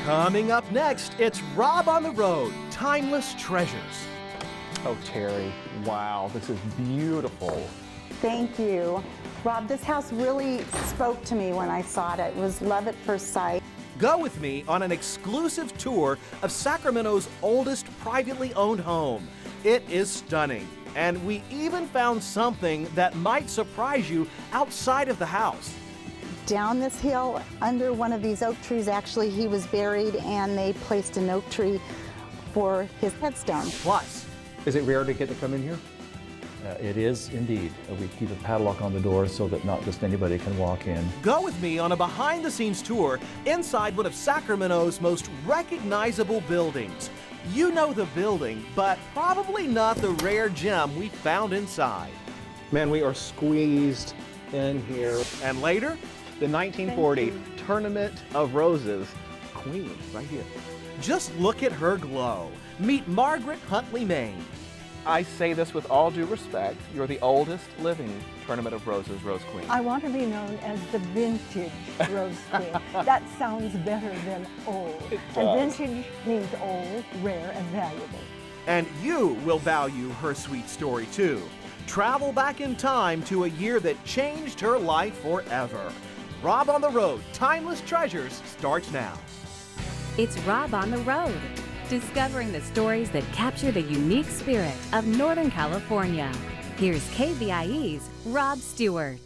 Coming up next, it's Rob on the Road, Timeless Treasures. Oh, Terry, wow, this is beautiful. Thank you. Rob, this house really spoke to me when I saw it. It was love at first sight. Go with me on an exclusive tour of Sacramento's oldest privately owned home. It is stunning, and we even found something that might surprise you outside of the house. Down this hill, under one of these oak trees, actually, he was buried, and they placed an oak tree for his headstone. Plus, Is it rare to get to come in here? It is indeed. We keep a padlock on the door so that not just anybody can walk in. go with me on a behind-the-scenes tour inside one of Sacramento's most recognizable buildings. You know the building, but probably not the rare gem we found inside. Man, we are squeezed in here. And later, The 1940 Tournament of Roses Queen, right here. just look at her glow. Meet Margaret Huntley, Maine. I say this with all due respect, you're the oldest living Tournament of Roses Rose Queen. I want to be known as the vintage Rose Queen. That sounds better than old. And vintage means old, rare, and valuable. And you will value her sweet story too. Travel back in time to a year that changed her life forever. Rob on the Road, Timeless Treasures starts now. It's Rob on the Road, discovering the stories that capture the unique spirit of Northern California. Here's KVIE's Rob Stewart.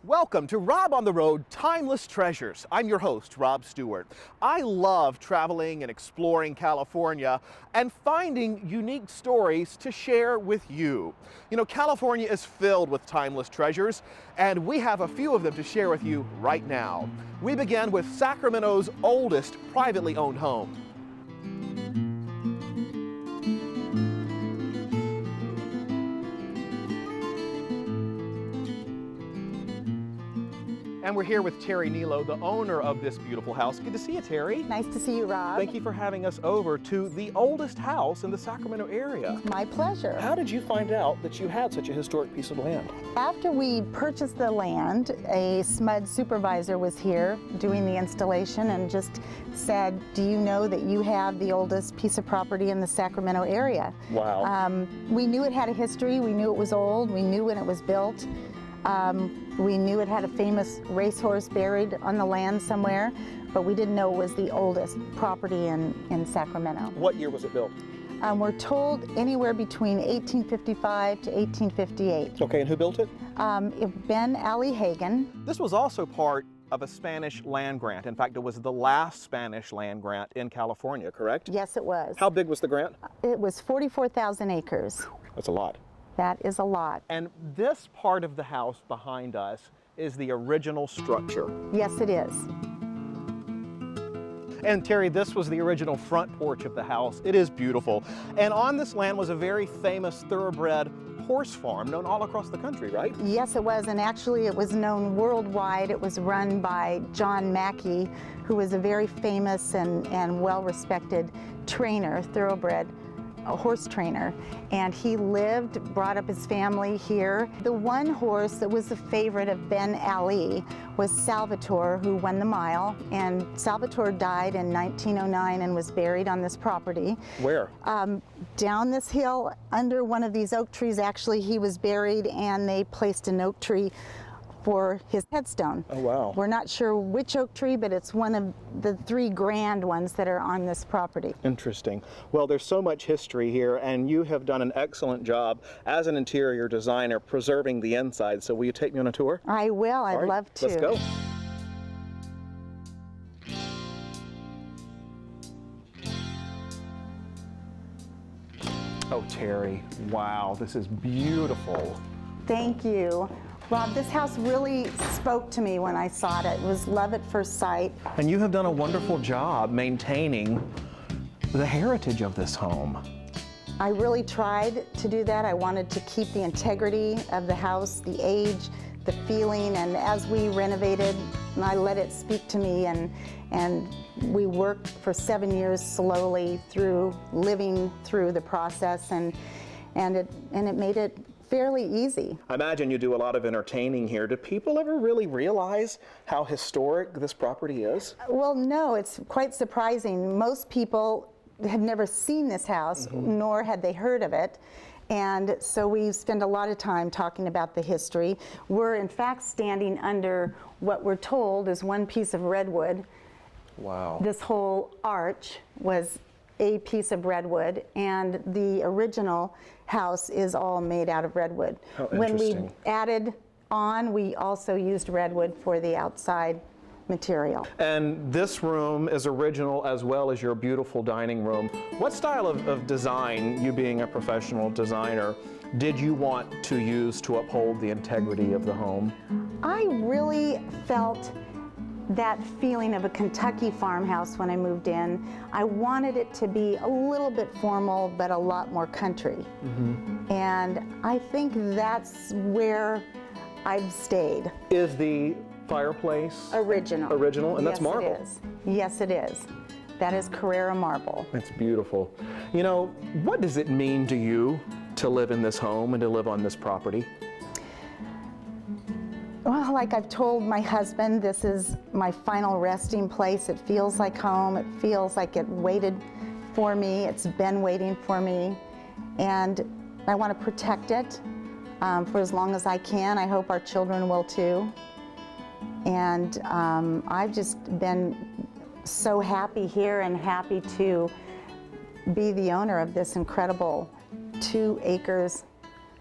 Welcome to Rob on the Road, Timeless Treasures. I'm your host, Rob Stewart. I love traveling and exploring California and finding unique stories to share with you. You know, California is filled with timeless treasures, and we have a few of them to share with you right now. We begin with Sacramento's oldest privately owned home. And we're here with Terry Nilo, the owner of this beautiful house. Good to see you, Terry. Nice to see you, Rob. Thank you for having us over to the oldest house in the Sacramento area. My pleasure. How did you find out that you had such a historic piece of land? After we purchased the land, a SMUD supervisor was here doing the installation and just said, do you know that you have the oldest piece of property in the Sacramento area? Wow. We knew it had a history, we knew it was old, we knew when it was built. We knew it had a famous racehorse buried on the land somewhere, but we didn't know it was the oldest property in Sacramento. What year was it built? We're told anywhere between 1855 to 1858. Okay, and who built it? Ben Ali Hagen. This was also part of a Spanish land grant. In fact, it was the last Spanish land grant in California, correct? Yes, it was. How big was the grant? It was 44,000 acres. That's a lot. That is a lot. And this part of the house behind us is the original structure. Yes, it is. And Terry, this was the original front porch of the house. It is beautiful. And on this land was a very famous thoroughbred horse farm known all across the country, right? Yes, it was, and actually it was known worldwide. It was run by John Mackey, who was a very famous and well-respected trainer, thoroughbred a horse trainer, and he lived, brought up his family here. The one horse that was the favorite of Ben Ali was Salvatore, who won the mile, and Salvatore died in 1909 and was buried on this property. Where? Down this hill, under one of these oak trees, actually, he was buried, and they placed an oak tree for his headstone. Oh, wow. We're not sure which oak tree, but it's one of the three grand ones that are on this property. Interesting. Well, there's so much history here, and you have done an excellent job as an interior designer preserving the inside. So will you take me on a tour? I will. I'd All right, love to. Let's go. Oh, Terry, wow, this is beautiful. Thank you. Rob, this house really spoke to me when I saw it. It was love at first sight. And you have done a wonderful job maintaining the heritage of this home. I really tried to do that. I wanted to keep the integrity of the house, the age, the feeling, and as we renovated, I let it speak to me, and we worked for 7 years slowly through living through the process, and it made it fairly easy. I imagine you do a lot of entertaining here. Do people ever really realize how historic this property is? Well, no, it's quite surprising. Most people have never seen this house, nor had they heard of it. And so we spend a lot of time talking about the history. We're in fact standing under what we're told is one piece of redwood. Wow. This whole arch was a piece of redwood, and the original house is all made out of redwood. How When we interesting. added on, we also used redwood for the outside material. And this room is original as well as your beautiful dining room. What style of design, you being a professional designer, did you want to use to uphold the integrity of the home? I really felt that feeling of a Kentucky farmhouse when I moved in. I wanted it to be a little bit formal, but a lot more country. And I think that's where I've stayed. Is the fireplace Original. original? And that's Yes, marble. it is. Yes, it is. That is Carrara marble. It's beautiful. You know, what does it mean to you to live in this home and to live on this property? Well, like I've told my husband, this is my final resting place. It feels like home. It feels like it waited for me. It's been waiting for me. And I want to protect it for as long as I can. I hope our children will too. And I've just been so happy here and happy to be the owner of this incredible 2 acres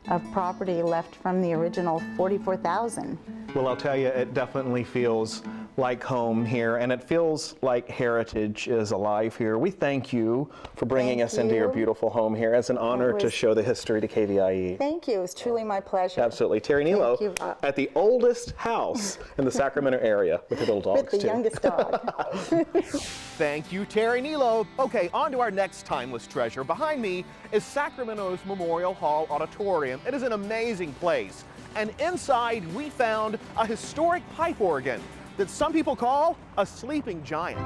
of property left from the original 44,000. Well, I'll tell you, it definitely feels like home here, and it feels like heritage is alive here. We thank you for bringing Thank us into your you. beautiful home here. It's an honor to was- show the history to KVIE. Thank you. It's truly my pleasure. Absolutely. Terry Nilo you. at the oldest house in the Sacramento area with the little dogs, With the too. youngest dog. Thank you, Terry Nilo. Okay, on to our next timeless treasure. Behind me is Sacramento's Memorial Hall Auditorium. It is an amazing place. And inside, we found a historic pipe organ that some people call a sleeping giant.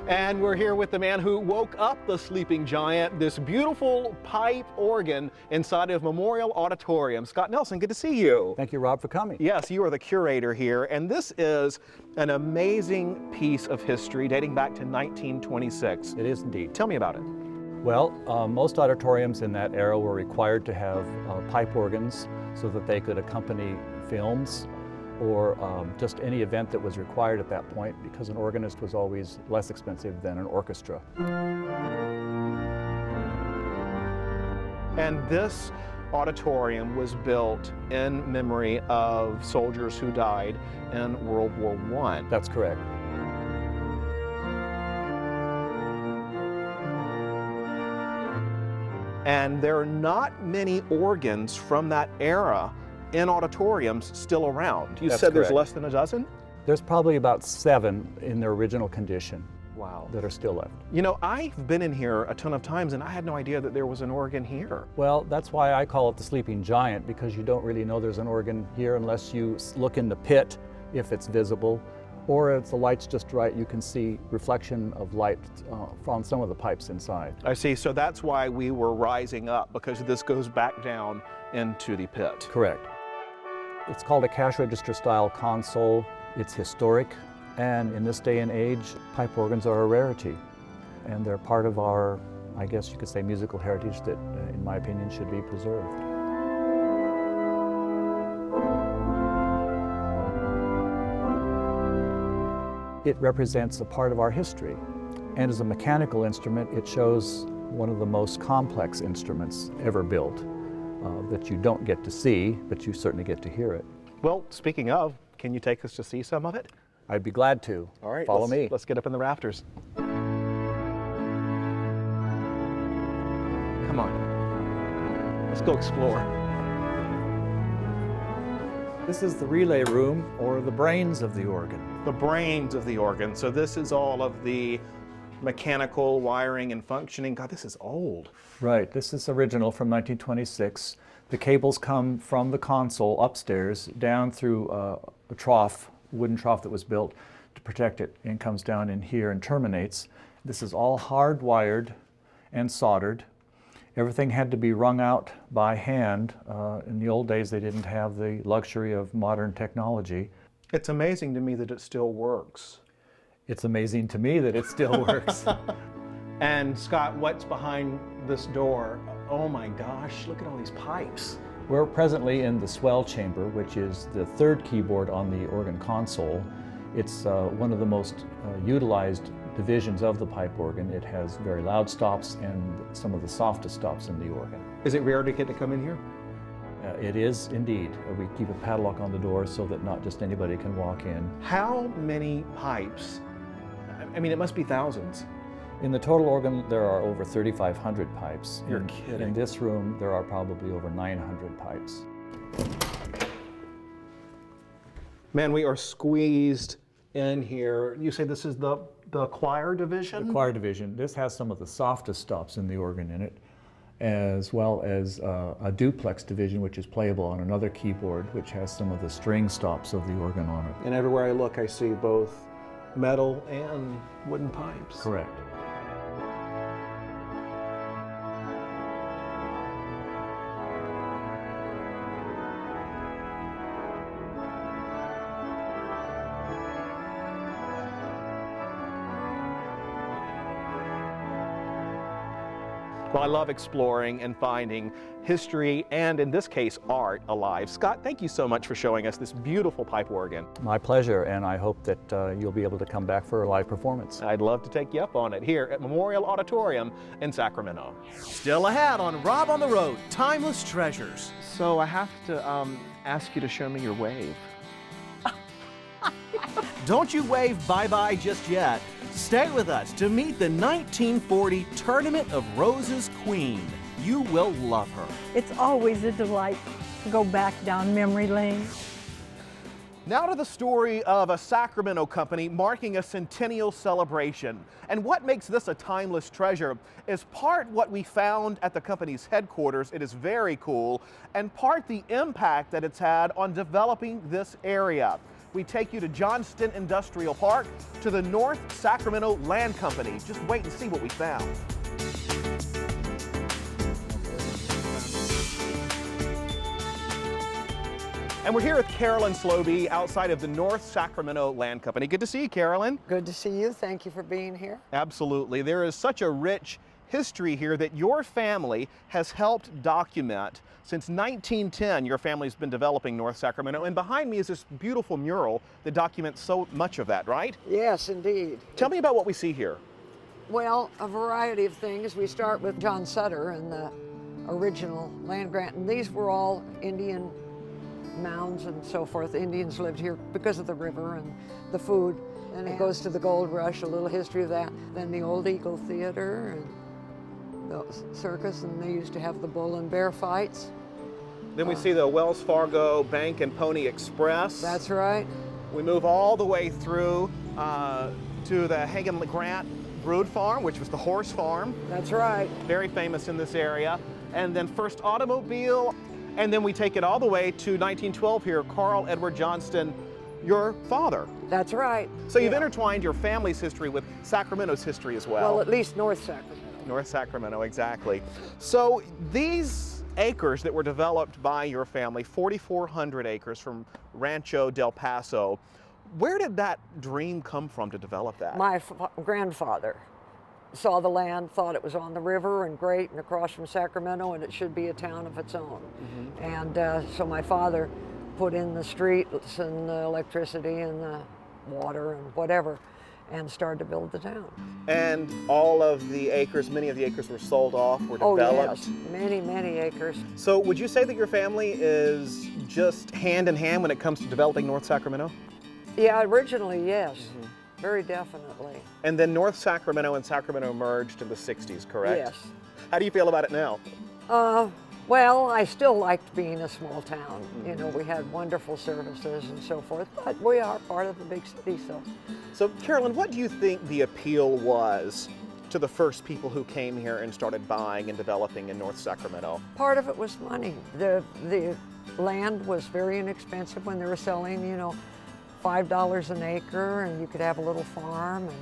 And we're here with the man who woke up the sleeping giant, this beautiful pipe organ inside of Memorial Auditorium. Scott Nelson, good to see you. Thank you, Rob, for coming. Yes, you are the curator here, and this is an amazing piece of history dating back to 1926. It is indeed. Tell me about it. Well, most auditoriums in that era were required to have pipe organs so that they could accompany films or just any event that was required at that point, because an organist was always less expensive than an orchestra. And this auditorium was built in memory of soldiers who died in World War I. That's correct. And there are not many organs from that era in auditoriums still around. You That's said there's correct. less than a dozen? There's probably about 7 in their original condition Wow. that are still left. You know, I've been in here a ton of times and I had no idea that there was an organ here. Well, that's why I call it the sleeping giant, because you don't really know there's an organ here unless you look in the pit, if it's visible, or if the light's just right, you can see reflection of light from some of the pipes inside. I see, so that's why we were rising up, because this goes back down into the pit. Correct. It's called a cash register style console. It's historic, and in this day and age, pipe organs are a rarity. And they're part of our, I guess you could say, musical heritage that, in my opinion, should be preserved. It represents a part of our history. And as a mechanical instrument, it shows one of the most complex instruments ever built. That you don't get to see, but you certainly get to hear it. Well, speaking of, can you take us to see some of it? I'd be glad to. All right, Follow me. Let's get up in the rafters. Come on, let's go explore. This is the relay room, or the brains of the organ. The brains of the organ. So this is all of the mechanical wiring and functioning. God, this is old. Right, this is original from 1926. The cables come from the console upstairs down through a trough, wooden trough that was built to protect it, and comes down in here and terminates. This is all hardwired and soldered. Everything had to be wrung out by hand. In the old days, they didn't have the luxury of modern technology. It's amazing to me that it still works. It's amazing to me that it still works. And Scott, what's behind this door? Oh my gosh, look at all these pipes. We're presently in the swell chamber, which is the third keyboard on the organ console. It's one of the most utilized divisions of the pipe organ. It has very loud stops and some of the softest stops in the organ. Is it rare to get to come in here? It is indeed. We keep a padlock on the door so that not just anybody can walk in. How many pipes? I mean, it must be thousands. In the total organ, there are over 3,500 pipes. You're kidding. In this room, there are probably over 900 pipes. Man, we are squeezed in here. You say this is the choir division? The choir division. This has some of the softest stops in the organ in it, as well as a duplex division, which is playable on another keyboard, which has some of the string stops of the organ on it. And everywhere I look, I see both metal and wooden pipes. Correct. Well, I love exploring and finding history and, in this case, art alive. Scott, thank you so much for showing us this beautiful pipe organ. My pleasure, and I hope that you'll be able to come back for a live performance. I'd love to take you up on it here at Memorial Auditorium in Sacramento. Still ahead on Rob on the Road, Timeless Treasures. So I have to ask you to show me your wave. Don't you wave bye-bye just yet. Stay with us to meet the 1940 Tournament of Roses Queen. You will love her. It's always a delight to go back down memory lane. Now to the story of a Sacramento company marking a centennial celebration. And what makes this a timeless treasure is part what we found at the company's headquarters. It is very cool, and part the impact that it's had on developing this area. We take you to Johnston Industrial Park, to the North Sacramento Land Company. Just wait and see what we found. And we're here with Carolyn Slobey outside of the North Sacramento Land Company. Good to see you, Carolyn. Good to see you. Thank you for being here. Absolutely. There is such a rich history here that your family has helped document. Since 1910, your family's been developing North Sacramento, and behind me is this beautiful mural that documents so much of that, right? Yes, indeed. Tell me about what we see here. Well, a variety of things. We start with John Sutter and the original land grant, and these were all Indian mounds and so forth. Indians lived here because of the river and the food. And it goes to the gold rush, a little history of that. Then the old Eagle Theater and the circus, and they used to have the bull and bear fights. Then we see the Wells Fargo Bank and Pony Express. That's right. We move all the way through to the Hagen Grant Brood Farm, which was the horse farm. That's right. Very famous in this area. And then First Automobile. And then we take it all the way to 1912 here, Carl Edward Johnston, your father. That's right. So you've intertwined your family's history with Sacramento's history as well. Well, at least North Sacramento. North Sacramento, exactly. So these acres that were developed by your family, 4,400 acres from Rancho Del Paso, where did that dream come from to develop that? My grandfather saw the land, thought it was on the river and great and across from Sacramento, and it should be a town of its own. And so my father put in the streets and the electricity and the water and whatever, and started to build the town. And all of the acres, many of the acres were sold off, were developed? Oh yes, many, many acres. So would you say that your family is just hand in hand when it comes to developing North Sacramento? Yeah, originally, yes, very definitely. And then North Sacramento and Sacramento merged in the 60s, correct? Yes. How do you feel about it now? Well, I still liked being a small town. You know, we had wonderful services and so forth, but we are part of the big city, so. So, Carolyn, what do you think the appeal was to the first people who came here and started buying and developing in North Sacramento? Part of it was money. The land was very inexpensive when they were selling, you know, $5 an acre, and you could have a little farm and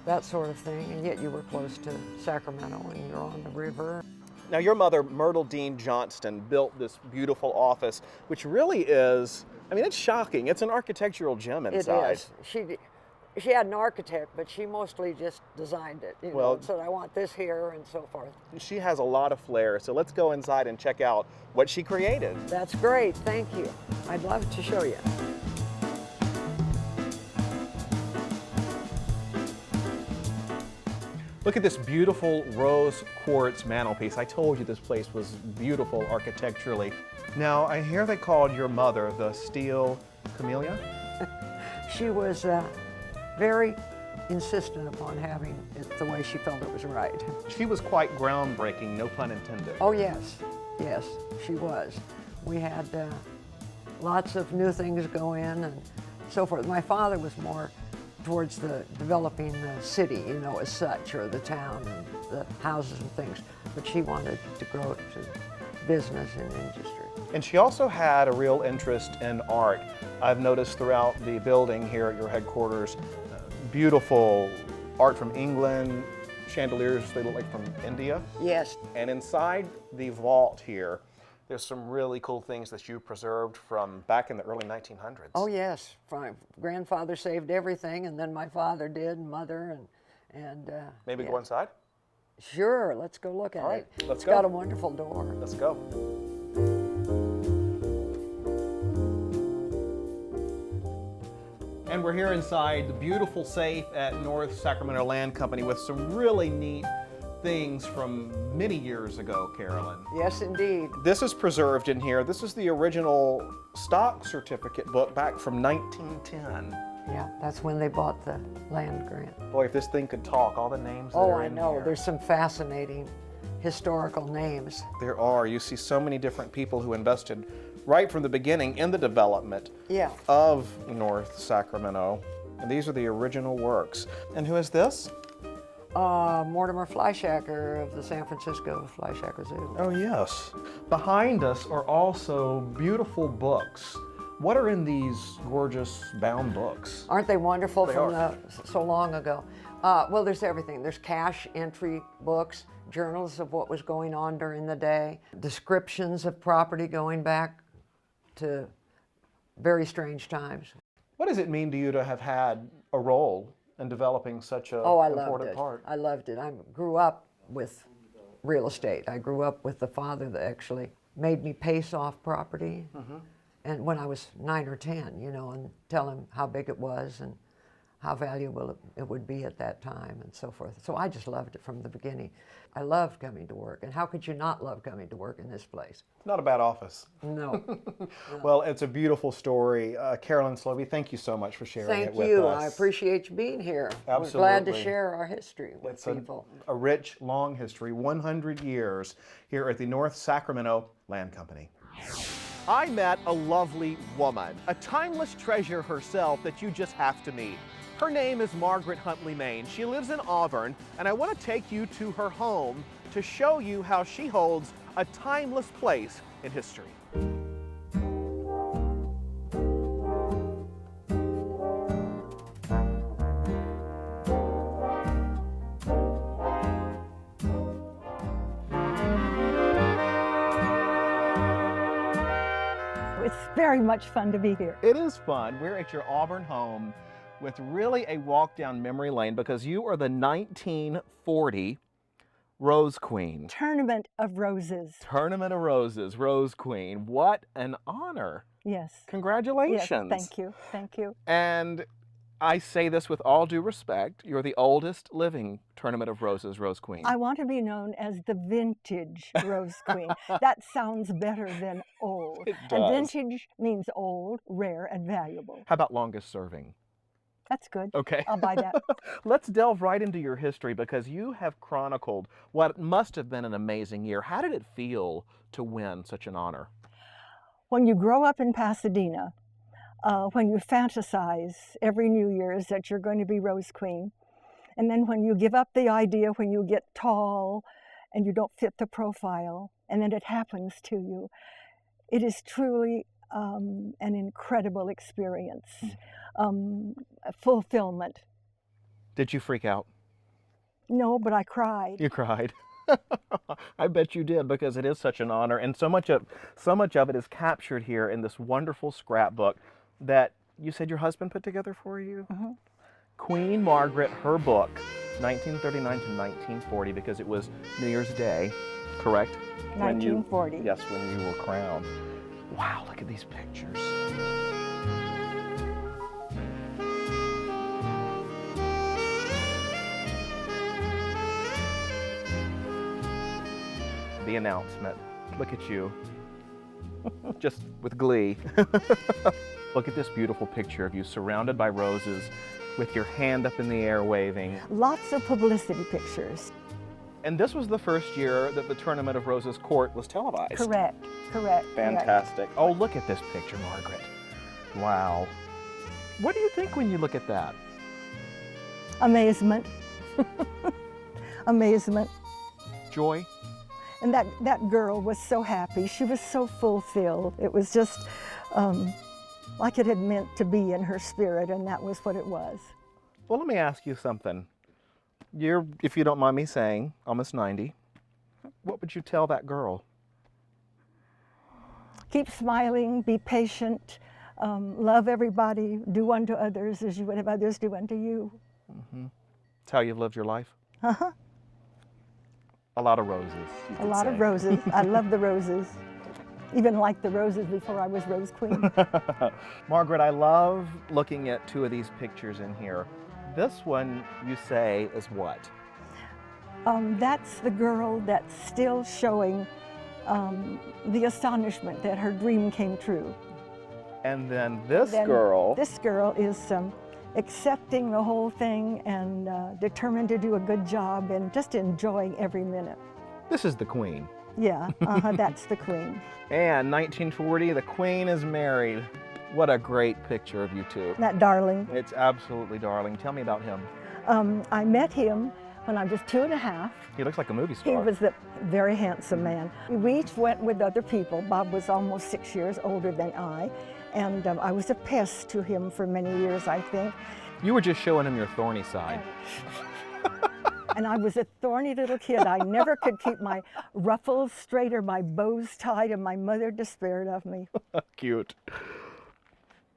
that sort of thing, and yet you were close to Sacramento and you're on the river. Now, your mother, Myrtle Dean Johnston, built this beautiful office, which really is, I mean, it's shocking. It's an architectural gem inside. It is. She had an architect, but she mostly just designed it. You know, said, I want this here and so forth. She has a lot of flair, so let's go inside and check out what she created. That's great, thank you. I'd love to show you. Look at this beautiful rose quartz mantelpiece. I told you this place was beautiful architecturally. Now, I hear they called your mother the Steel Camellia? She was very insistent upon having it the way she felt it was right. She was quite groundbreaking, no pun intended. Oh yes, yes, she was. We had lots of new things go in and so forth. My father was more towards the developing the city, you know, as such, or the town and the houses and things, but she wanted to grow to business and industry. And she also had a real interest in art. I've noticed throughout the building here at your headquarters, beautiful art from England, chandeliers, they look like from India. Yes. And inside the vault here, there's some really cool things that you preserved from back in the early 1900s. Oh yes, my grandfather saved everything, and then my father did, and mother, and Maybe yeah. go inside? Sure, let's go look at All right, it. let's It's go. got a wonderful door. Let's go. And we're here inside the beautiful safe at North Sacramento Land Company with some really neat things from many years ago, Carolyn. Yes, indeed. This is preserved in here. This is the original stock certificate book back from 1910. Yeah, that's when they bought the land grant. Boy, if this thing could talk, all the names that Oh, are I in know. here. There's some fascinating historical names. There are. You see so many different people who invested right from the beginning in the development Yeah. of North Sacramento. And these are the original works. And who is this? Mortimer Fleischacker of the San Francisco Fleischacker Zoo. Oh, yes. Behind us are also beautiful books. What are in these gorgeous bound books? Aren't they wonderful They from are. so long ago? Well, there's everything. There's cash entry books, journals of what was going on during the day, descriptions of property going back to very strange times. What does it mean to you to have had a role in developing such an Oh, I loved important it. part? I loved it. I grew up with real estate. I grew up with the father that actually made me pace off property. And when I was 9 or 10, you know, and tell him how big it was and how valuable it would be at that time and so forth. So I just loved it from the beginning. I loved coming to work. And how could you not love coming to work in this place? Not a bad office. No. Well, it's a beautiful story. Carolyn Slovey, thank you so much for sharing it Thank with you. us. I appreciate you being here. We're glad to Absolutely. share our history with It's people. a rich, long history, 100 years here at the North Sacramento Land Company. I met a lovely woman, a timeless treasure herself that you just have to meet. Her name is Margaret Huntley Main. She lives in Auburn, and I want to take you to her home to show you how she holds a timeless place in history. It's very much fun to be here. It is fun. We're at your Auburn home with really a walk down memory lane because you are the 1940 Rose Queen. Tournament of Roses. Tournament of Roses, Rose Queen. What an honor. Yes. Congratulations. Yes, thank you. Thank you. And I say this with all due respect, you're the oldest living Tournament of Roses Rose Queen. I want to be known as the vintage Rose Queen. That sounds better than old. It And does. vintage means old, rare, and valuable. How about longest serving? That's good. Okay. I'll buy that. Let's delve right into your history because you have chronicled what must have been an amazing year. How did it feel to win such an honor? When you grow up in Pasadena, when you fantasize every New Year's that you're going to be Rose Queen, and then when you give up the idea, when you get tall and you don't fit the profile, and then it happens to you, it is truly an incredible experience, fulfillment. Did you freak out? No, but I cried. You cried. I bet you did, because it is such an honor, and so much of it is captured here in this wonderful scrapbook that you said your husband put together for you. Queen Margaret, her book, 1939 to 1940, because it was New Year's Day, correct? 1940. Yes, when you were crowned. Wow, look at these pictures. The announcement. Look at you. Just with glee. Look at this beautiful picture of you surrounded by roses with your hand up in the air waving. Lots of publicity pictures. And this was the first year that the Tournament of Roses court was televised. Correct, correct. Fantastic. Oh, look at this picture, Margaret. Wow. What do you think when you look at that? Amazement. Amazement. Joy? And that girl was so happy. She was so fulfilled. It was just like it had meant to be in her spirit, and that was what it was. Well, let me ask you something. You're, if you don't mind me saying, almost 90. What would you tell that girl? Keep smiling, be patient, love everybody, do unto others as you would have others do unto you. It's how you've lived your life? A lot of roses. A lot of roses. I love the roses. Even like the roses before I was Rose Queen. Margaret, I love looking at two of these pictures in here. This one, you say, is what? That's the girl that's still showing the astonishment that her dream came true. And then this girl. This girl is accepting the whole thing and determined to do a good job and just enjoying every minute. This is the Queen. Yeah, that's the Queen. And 1940, the Queen is married. What a great picture of you two. That darling. It's absolutely darling. Tell me about him. I met him when I was 2.5. He looks like a movie star. He was a very handsome man. We each went with other people. Bob was almost 6 years older than I, and I was a pest to him for many years, I think. You were just showing him your thorny side. And I was a thorny little kid. I never could keep my ruffles straight or my bows tied, and my mother despaired of me. Cute.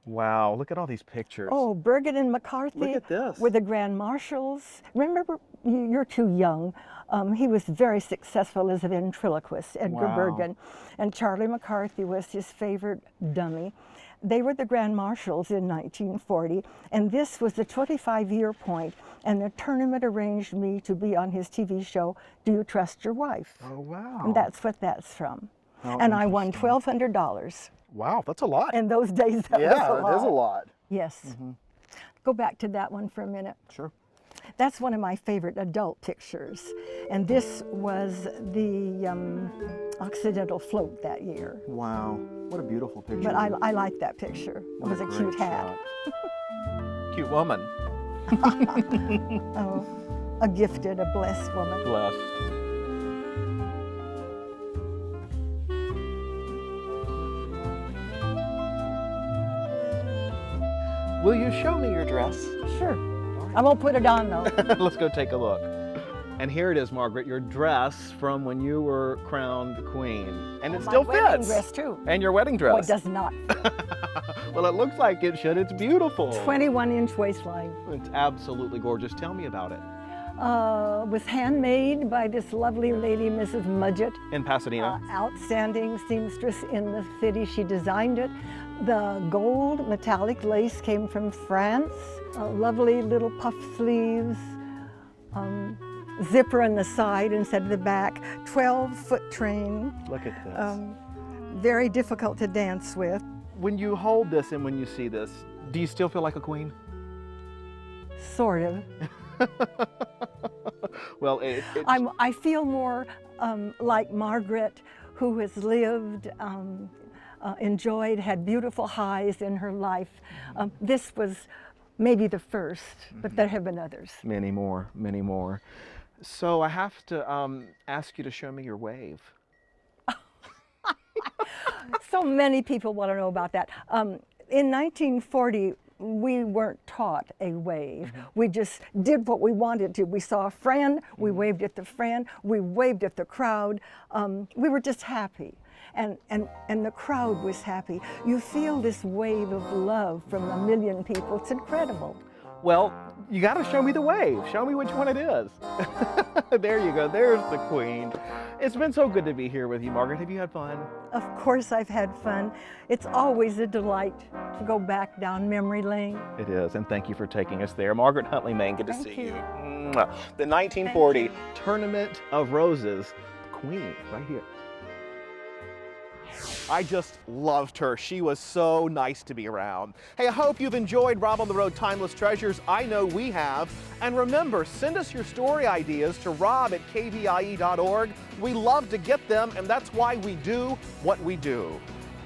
Wow, look at all these pictures. Oh, Bergen and McCarthy Look at this. were the Grand Marshals. Remember, you're too young. He was very successful as a ventriloquist, Edgar Wow. Bergen. And Charlie McCarthy was his favorite dummy. They were the Grand Marshals in 1940, and this was the 25-year point, and the tournament arranged me to be on his TV show, Do You Trust Your Wife? Oh, wow. And that's what that's from. Oh, and I won interesting. $1,200. Wow, that's a lot. In those days, that was a lot. it is a lot. Yes. Go back to that one for a minute. Sure. That's one of my favorite adult pictures. And this was the Occidental float that year. Wow, what a beautiful picture. But I like that picture. It What was a great cute hat. shot. Cute woman. Oh, a gifted, a blessed woman. Blessed. Will you show me your dress? Sure. I won't put it on though. Let's go take a look. And here it is, Margaret, your dress from when you were crowned queen. And it still My wedding fits. dress too. And your wedding Oh, dress. it does not. Well, it looks like it should. It's beautiful. 21-inch waistline. It's absolutely gorgeous. Tell me about it. Was handmade by this lovely lady, Mrs. Mudgett. In Pasadena. Outstanding seamstress in the city. She designed it. The gold metallic lace came from France. Lovely little puff sleeves. Zipper on the side instead of the back. 12-foot train. Look at this. Very difficult to dance with. When you hold this and when you see this, do you still feel like a queen? Sort of. Well, I feel more like Margaret, who has lived, enjoyed, had beautiful highs in her life. This was maybe the first, but there have been others. many more, many more. So I have to ask you to show me your wave. So many people want to know about that. In 1940, we weren't taught a wave. We just did what we wanted to. We saw a friend, we waved at the friend, we waved at the crowd. We were just happy. And the crowd was happy. You feel this wave of love from a million people. It's incredible. Well, you got to show me the wave. Show me which one it is. There you go. There's the Queen. It's been so good to be here with you, Margaret. Have you had fun? Of course I've had fun. It's always a delight to go back down memory lane. It is, and thank you for taking us there. Margaret Huntley, Maine, good to Thank see you. you. Mwah. The 1940 Tournament of Roses, Queen, right here. I just loved her. She was so nice to be around. Hey, I hope you've enjoyed Rob on the Road Timeless Treasures. I know we have. And remember, send us your story ideas to rob@kvie.org. We love to get them, and that's why we do what we do.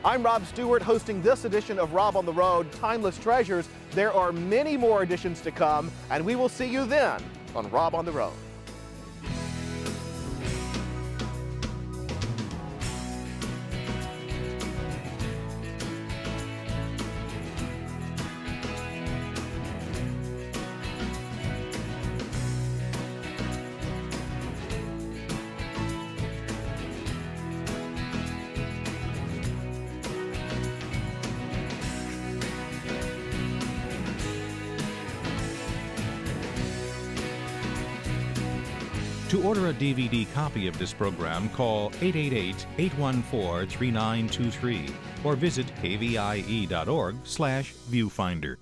I'm Rob Stewart, hosting this edition of Rob on the Road Timeless Treasures. There are many more editions to come, and we will see you then on Rob on the Road. To order a DVD copy of this program, call 888-814-3923 or visit kvie.org/viewfinder.